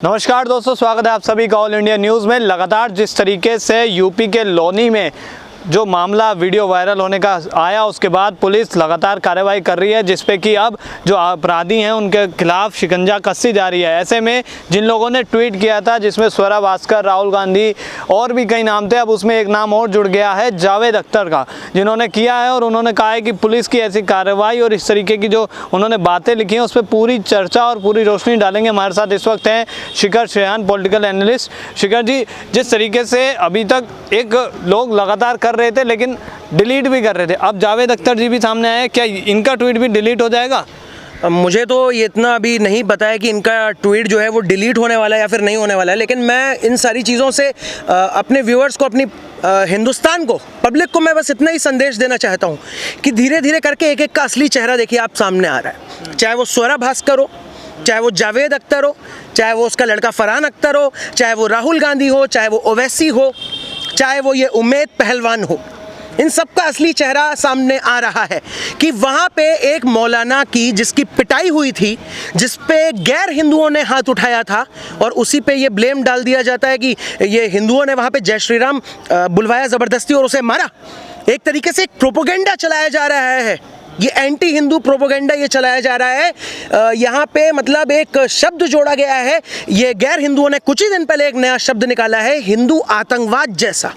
नमस्कार दोस्तों, स्वागत है आप सभी का ऑल इंडिया न्यूज़ में। लगातार जिस तरीके से यूपी के लोनी में जो मामला वीडियो वायरल होने का आया, उसके बाद पुलिस लगातार कार्रवाई कर रही है, जिसपे कि अब जो अपराधी हैं उनके खिलाफ शिकंजा कसती जा रही है। ऐसे में जिन लोगों ने ट्वीट किया था, जिसमें स्वरा भास्कर, राहुल गांधी और भी कई नाम थे, अब उसमें एक नाम और जुड़ गया है जावेद अख्तर का, जिन्होंने किया है और उन्होंने कहा है कि पुलिस की ऐसी कार्रवाई और इस तरीके की जो उन्होंने बातें लिखी हैं उस पर पूरी चर्चा और पूरी रोशनी डालेंगे। हमारे साथ इस वक्त हैं शिखर शेहान, पॉलिटिकल एनालिस्ट। शिखर जी, जिस तरीके से अभी तक एक लोग लगातार कर रहे थे लेकिन डिलीट भी कर रहे थे, अब जावेद अख्तर जी भी सामने आए, क्या इनका ट्वीट भी डिलीट हो जाएगा? मुझे तो ये इतना अभी नहीं पता है कि इनका ट्वीट जो है वो डिलीट होने वाला है या फिर नहीं होने वाला है, लेकिन मैं इन सारी चीज़ों से अपने व्यूअर्स को, अपनी हिंदुस्तान को, पब्लिक को मैं बस इतना ही संदेश देना चाहता हूँ कि धीरे धीरे करके एक एक का असली चेहरा देखिए आप सामने आ रहा है। चाहे वो स्वरा भास्कर हो, चाहे वो जावेद अख्तर हो, चाहे वो उसका लड़का फरहान अख्तर हो, चाहे वो राहुल गांधी हो, चाहे वो ओवैसी हो, चाहे वो ये उम्मेद पहलवान हो, इन सब का असली चेहरा सामने आ रहा है कि वहाँ पे एक मौलाना की जिसकी पिटाई हुई थी, जिस पे गैर हिंदुओं ने हाथ उठाया था और उसी पे ये ब्लेम डाल दिया जाता है कि ये हिंदुओं ने वहाँ पे जय श्री राम बुलवाया ज़बरदस्ती और उसे मारा। एक तरीके से एक प्रोपोगेंडा चलाया जा रहा है, ये एंटी हिंदू प्रोपोगेंडा ये चलाया जा रहा है। यहाँ पे मतलब एक शब्द जोड़ा गया है, ये गैर हिंदुओं ने कुछ ही दिन पहले एक नया शब्द निकाला है, हिंदू आतंकवाद जैसा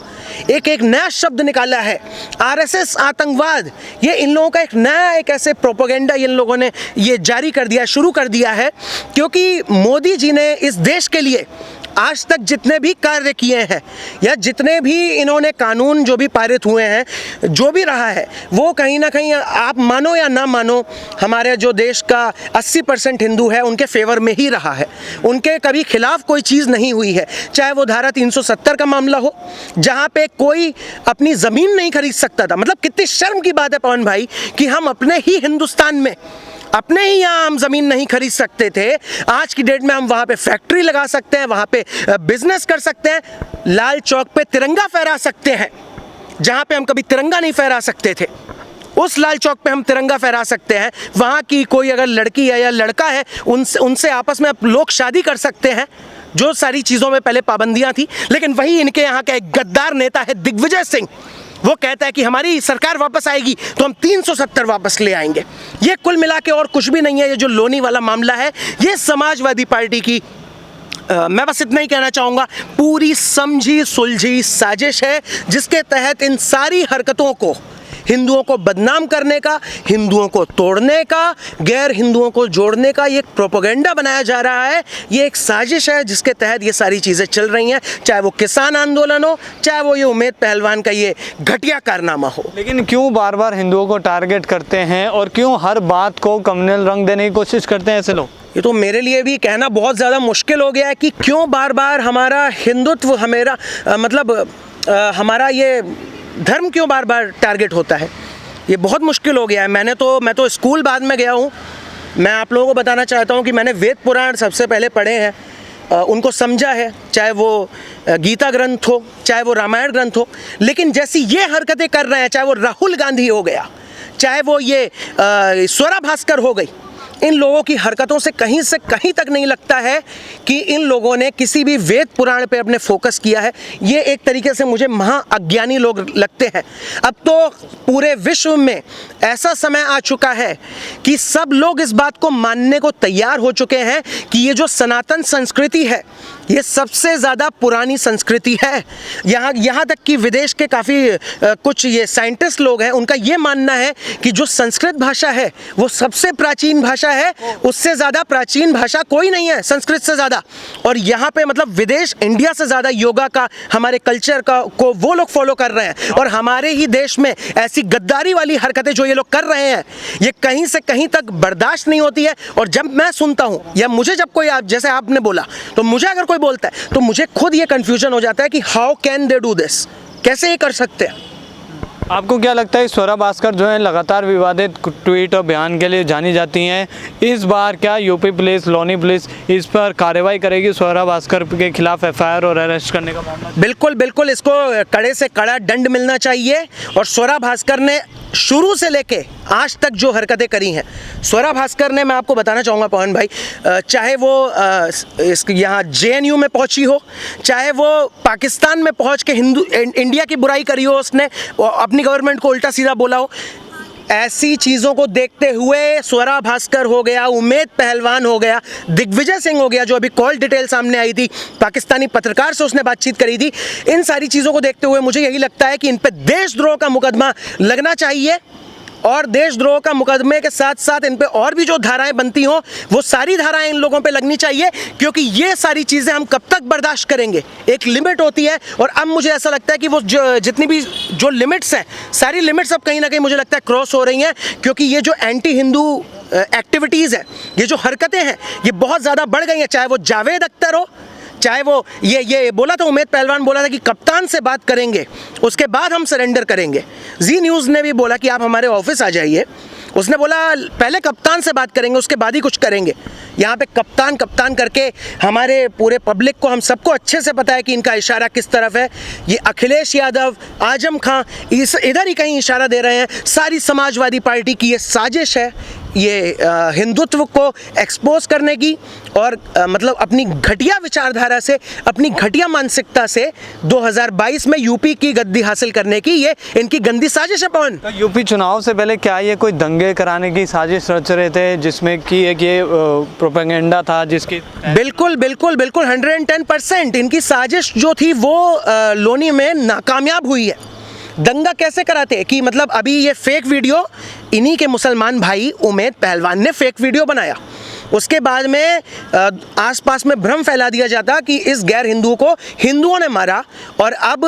एक नया शब्द निकाला है, आरएसएस आतंकवाद। ये इन लोगों का एक नया एक ऐसे प्रोपोगेंडा इन लोगों ने ये जारी कर दिया, शुरू कर दिया है, क्योंकि मोदी जी ने इस देश के लिए आज तक जितने भी कार्य किए हैं या जितने भी इन्होंने कानून जो भी पारित हुए हैं, जो भी रहा है, वो कहीं ना कहीं आप मानो या ना मानो हमारे जो देश का 80% हिंदू है उनके फेवर में ही रहा है। उनके कभी खिलाफ कोई चीज़ नहीं हुई है। चाहे वो धारा 370 का मामला हो, जहाँ पे कोई अपनी ज़मीन नहीं खरीद सकता था। मतलब कितनी शर्म की बात है पवन भाई कि हम अपने ही हिंदुस्तान में, अपने ही यहाँ हम ज़मीन नहीं खरीद सकते थे। आज की डेट में हम वहाँ पे फैक्ट्री लगा सकते हैं, वहाँ पे बिजनेस कर सकते हैं, लाल चौक पे तिरंगा फहरा सकते हैं। जहाँ पे हम कभी तिरंगा नहीं फहरा सकते थे, उस लाल चौक पे हम तिरंगा फहरा सकते हैं। वहाँ की कोई अगर लड़की है या लड़का है, उनसे आपस में लोग शादी कर सकते हैं, जो सारी चीज़ों में पहले पाबंदियाँ थी। लेकिन वही इनके यहाँ का एक गद्दार नेता है दिग्विजय सिंह, वो कहता है कि हमारी सरकार वापस आएगी तो हम 370 वापस ले आएंगे। ये कुल मिला के और कुछ भी नहीं है। ये जो लोनी वाला मामला है, ये समाजवादी पार्टी की मैं बस इतना ही कहना चाहूँगा, पूरी समझी सुलझी साजिश है, जिसके तहत इन सारी हरकतों को, हिंदुओं को बदनाम करने का, हिंदुओं को तोड़ने का, गैर हिंदुओं को जोड़ने का ये एक प्रोपोगेंडा बनाया जा रहा है। ये एक साजिश है जिसके तहत ये सारी चीज़ें चल रही हैं, चाहे वो किसान आंदोलन हो, चाहे वो ये उम्मेद पहलवान का ये घटिया कारनामा हो। लेकिन क्यों बार बार हिंदुओं को टारगेट करते हैं और क्यों हर बात को कम्युनल रंग देने की कोशिश करते हैं ऐसे लोग? ये तो मेरे लिए भी कहना बहुत ज़्यादा मुश्किल हो गया है कि क्यों बार बार हमारा हिंदुत्व, हमारा ये धर्म क्यों बार बार टारगेट होता है। ये बहुत मुश्किल हो गया है। मैं तो स्कूल बाद में गया हूँ। मैं आप लोगों को बताना चाहता हूँ कि मैंने वेद पुराण सबसे पहले पढ़े हैं, उनको समझा है, चाहे वो गीता ग्रंथ हो, चाहे वो रामायण ग्रंथ हो। लेकिन जैसी ये हरकतें कर रहे हैं, चाहे वो राहुल गांधी हो गया, चाहे वो ये स्वरा भास्कर हो गई, इन लोगों की हरकतों से कहीं तक नहीं लगता है कि इन लोगों ने किसी भी वेद पुराण पे अपने फोकस किया है। ये एक तरीके से मुझे महा अज्ञानी लोग लगते हैं। अब तो पूरे विश्व में ऐसा समय आ चुका है कि सब लोग इस बात को मानने को तैयार हो चुके हैं कि ये जो सनातन संस्कृति है, ये सबसे ज़्यादा पुरानी संस्कृति है। यहाँ तक कि विदेश के काफ़ी कुछ ये साइंटिस्ट लोग हैं, उनका ये मानना है कि जो संस्कृत भाषा है वो सबसे प्राचीन भाषा है, उससे ज़्यादा प्राचीन भाषा कोई नहीं है संस्कृत से ज़्यादा। और यहाँ पे मतलब विदेश इंडिया से ज़्यादा योगा का, हमारे कल्चर का को वो लोग फॉलो कर रहे हैं। और हमारे ही देश में ऐसी गद्दारी वाली हरकतें जो ये लोग कर रहे हैं, ये कहीं से कहीं तक बर्दाश्त नहीं होती है। और जब मैं सुनता हूँ या मुझे जब कोई जैसे आपने बोला, तो मुझे अगर कोई बोलता है तो मुझे खुद ये कन्फ्यूजन हो जाता है कि how can they do this, कैसे ये कर सकते हैं। आपको क्या लगता है स्वरा भास्कर जो है लगातार विवादित ट्वीट और बयान के लिए जानी जाती हैं, इस बार क्या यूपी पुलिस, लोनी पुलिस इस पर कार्रवाई करेगी? स्वरा भास्कर के खिलाफ एफआईआर और अरेस्ट करने का मामला? बिल्कुल बिल्कुल, इसको कड़े से कड़ा दंड मिलना चाहिए। और स्वरा भास्कर ने शुरू से लेके आज तक जो हरकतें करी हैं, स्वरा भास्कर ने, मैं आपको बताना चाहूँगा पवन भाई, चाहे वो यहाँ JNU में पहुँची हो, चाहे वो पाकिस्तान में पहुँच के इंडिया की बुराई करी हो, उसने अपनी गवर्नमेंट को उल्टा सीधा बोला हो, ऐसी चीज़ों को देखते हुए स्वरा भास्कर हो गया, उमेद पहलवान हो गया, दिग्विजय सिंह हो गया, जो अभी कॉल डिटेल सामने आई थी, पाकिस्तानी पत्रकार से उसने बातचीत करी थी, इन सारी चीज़ों को देखते हुए मुझे यही लगता है कि इन पे देशद्रोह का मुकदमा लगना चाहिए। और देशद्रोह का मुकदमे के साथ साथ इन पे और भी जो धाराएं बनती हों, वो सारी धाराएं इन लोगों पे लगनी चाहिए, क्योंकि ये सारी चीज़ें हम कब तक बर्दाश्त करेंगे? एक लिमिट होती है, और अब मुझे ऐसा लगता है कि वो जितनी भी जो लिमिट्स हैं, सारी लिमिट्स अब कहीं ना कहीं मुझे लगता है क्रॉस हो रही हैं, क्योंकि ये जो एंटी हिंदू एक्टिविटीज़ है, ये जो हरकतें हैं, ये बहुत ज़्यादा बढ़ गई हैं। चाहे वो जावेद अख्तर हो, चाहे वो ये बोला था, उमेद पहलवान बोला था कि कप्तान से बात करेंगे, उसके बाद हम सरेंडर करेंगे। जी न्यूज़ ने भी बोला कि आप हमारे ऑफिस आ जाइए, उसने बोला पहले कप्तान से बात करेंगे, उसके बाद ही कुछ करेंगे। यहाँ पे कप्तान कप्तान करके हमारे पूरे पब्लिक को, हम सबको अच्छे से पता है कि इनका इशारा किस तरफ है। ये अखिलेश यादव, आजम खां इधर ही कहीं इशारा दे रहे हैं। सारी समाजवादी पार्टी की ये साजिश है, ये हिंदुत्व को एक्सपोज करने की, और मतलब अपनी घटिया विचारधारा से, अपनी घटिया मानसिकता से 2022 में यूपी की गद्दी हासिल करने की ये इनकी गंदी साजिश है। पवन, तो यूपी चुनाव से पहले क्या ये कोई दंगे कराने की साजिश रच रहे थे, जिसमें कि एक ये प्रोपेगेंडा था जिसकी? बिल्कुल बिल्कुल बिल्कुल 110% इनकी साजिश जो थी वो लोनी में नाकामयाब हुई है। दंगा कैसे कराते हैं कि मतलब अभी ये फेक वीडियो इन्हीं के मुसलमान भाई उमेद पहलवान ने फेक वीडियो बनाया, उसके बाद में आसपास में भ्रम फैला दिया जाता कि इस गैर हिंदू को हिंदुओं ने मारा, और अब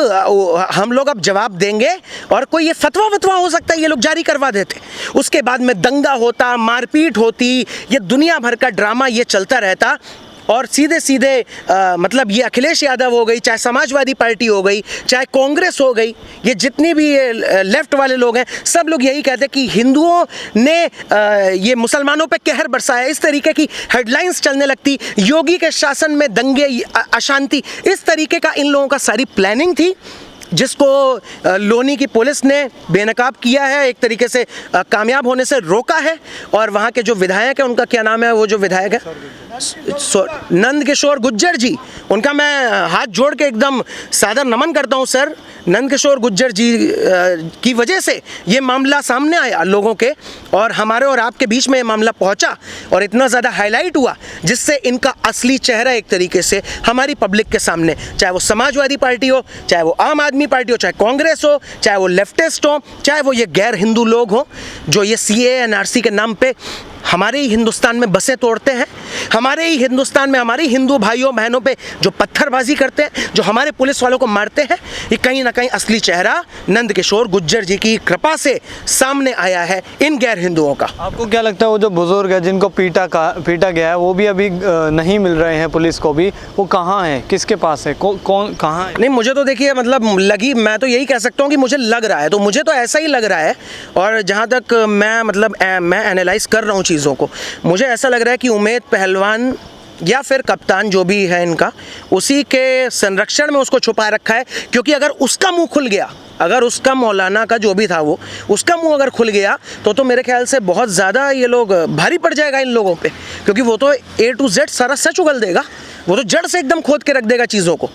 हम लोग अब जवाब देंगे, और कोई ये फतवा हो सकता है ये लोग जारी करवा देते। उसके बाद में दंगा होता, मारपीट होती, ये दुनिया भर का ड्रामा ये चलता रहता, और सीधे सीधे मतलब ये अखिलेश यादव हो गई, चाहे समाजवादी पार्टी हो गई, चाहे कांग्रेस हो गई, ये जितनी भी ये लेफ्ट वाले लोग हैं, सब लोग यही कहते हैं कि हिंदुओं ने ये मुसलमानों पे कहर बरसाया। इस तरीके की हेडलाइंस चलने लगती, योगी के शासन में दंगे, अशांति, इस तरीके का इन लोगों का सारी प्लानिंग थी, जिसको लोनी की पुलिस ने बेनकाब किया है, एक तरीके से कामयाब होने से रोका है। और वहाँ के जो विधायक हैं, उनका क्या नाम है, वो जो विधायक है नंद किशोर गुज्जर जी, उनका मैं हाथ जोड़ के एकदम सादर नमन करता हूँ सर। नंद किशोर गुज्जर जी की वजह से ये मामला सामने आया लोगों के, और हमारे और आपके बीच में ये मामला पहुँचा और इतना ज़्यादा हाईलाइट हुआ, जिससे इनका असली चेहरा एक तरीके से हमारी पब्लिक के सामने, चाहे वो समाजवादी पार्टी हो, चाहे वो आम आदमी पार्टी हो, चाहे कांग्रेस हो, चाहे वो लेफ्टिस्ट हो, चाहे वो ये गैर हिंदू लोग हो, जो ये CAA NRC के नाम पे हमारे ही हिंदुस्तान में बसें तोड़ते हैं, हमारे ही हिंदुस्तान में हमारे हिंदू भाइयों बहनों पे जो पत्थरबाजी करते हैं, जो हमारे पुलिस वालों को मारते हैं, ये कहीं ना कहीं असली चेहरा नंद किशोर गुज्जर जी की कृपा से सामने आया है इन गैर हिंदुओं का। आपको क्या लगता है वो जो बुजुर्ग है जिनको पीटा गया है, वो भी अभी नहीं मिल रहे हैं पुलिस को भी, वो कहाँ है, किसके पास है, कौन कहाँ है? नहीं, मुझे तो देखिए मतलब लगी, मैं तो यही कह सकता हूँ कि मुझे लग रहा है, तो मुझे तो ऐसा ही लग रहा है, और जहाँ तक मैं एनालाइज कर रहा हूँ चीज़ों को, मुझे ऐसा लग रहा है कि उमेद पहलवान या फिर कप्तान जो भी है इनका, उसी के संरक्षण में उसको छुपा रखा है। क्योंकि अगर उसका मुंह खुल गया, अगर उसका मौलाना का जो भी था वो, उसका मुंह अगर खुल गया तो मेरे ख्याल से बहुत ज़्यादा ये लोग भारी पड़ जाएगा इन लोगों पे, क्योंकि वो तो A to Z सारा सच उगल देगा, वो तो जड़ से एकदम खोद के रख देगा चीज़ों को।